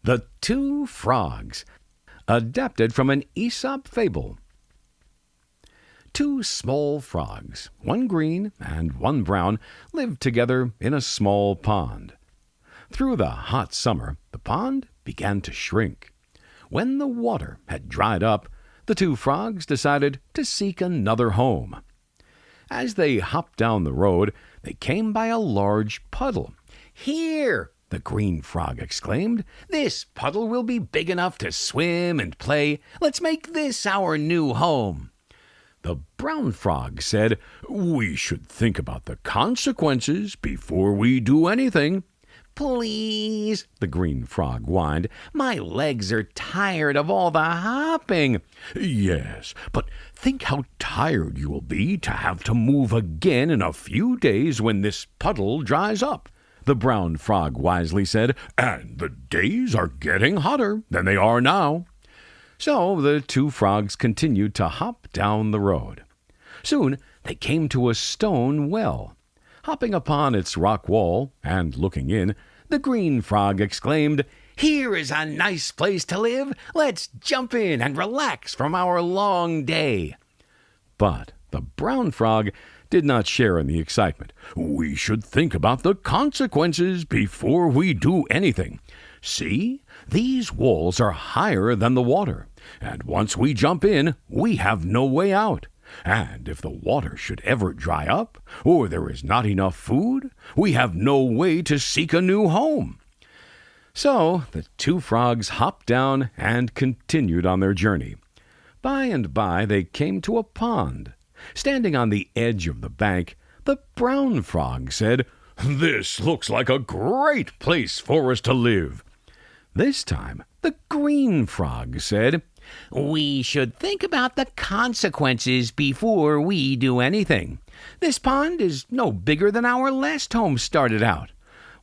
The Two Frogs, adapted from an Aesop fable. Two small frogs, one green and one brown, lived together in a small pond. Through the hot summer, the pond began to shrink. When the water had dried up, the two frogs decided to seek another home. As they hopped down the road, they came by a large puddle. "Here!" the green frog exclaimed. "This puddle will be big enough to swim and play. Let's make this our new home." The brown frog said, "We should think about the consequences before we do anything." "Please," the green frog whined. "My legs are tired of all the hopping." "Yes, but think how tired you will be to have to move again in a few days when this puddle dries up," the brown frog wisely said. "And the days are getting hotter than they are now." So the two frogs continued to hop down the road. Soon they came to a stone well. Hopping upon its rock wall and looking in, the green frog exclaimed, "Here is a nice place to live. Let's jump in and relax from our long day." But the brown frog did not share in the excitement. "We should think about the consequences before we do anything. See, these walls are higher than the water, and once we jump in, we have no way out. And if the water should ever dry up, or there is not enough food, we have no way to seek a new home." So the two frogs hopped down and continued on their journey. By and by they came to a pond. Standing on the edge of the bank, the brown frog said, "This looks like a great place for us to live." This time the green frog said, "We should think about the consequences before we do anything. This pond is no bigger than our last home started out.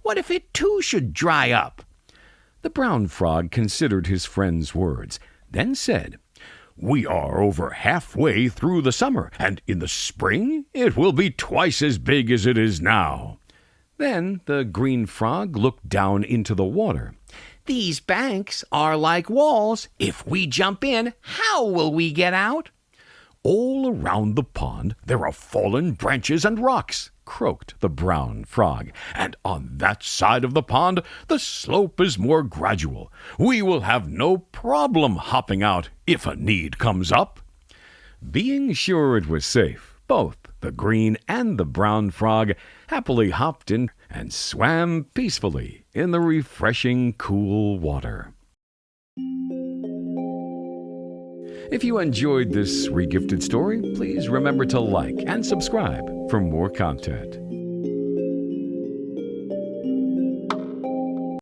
What if it too should dry up?" The brown frog considered his friend's words, then said, "We are over halfway through the summer, and in the spring it will be twice as big as it is now." Then the green frog looked down into the water. "These banks are like walls. If we jump in, how will we get out?" "All around the pond there are fallen branches and rocks," croaked the brown frog. "And on that side of the pond the slope is more gradual. We will have no problem hopping out if a need comes up." Being sure it was safe, both the green and the brown frog happily hopped in and swam peacefully in the refreshing, cool water. If you enjoyed this Regifted story, please remember to like and subscribe for more content.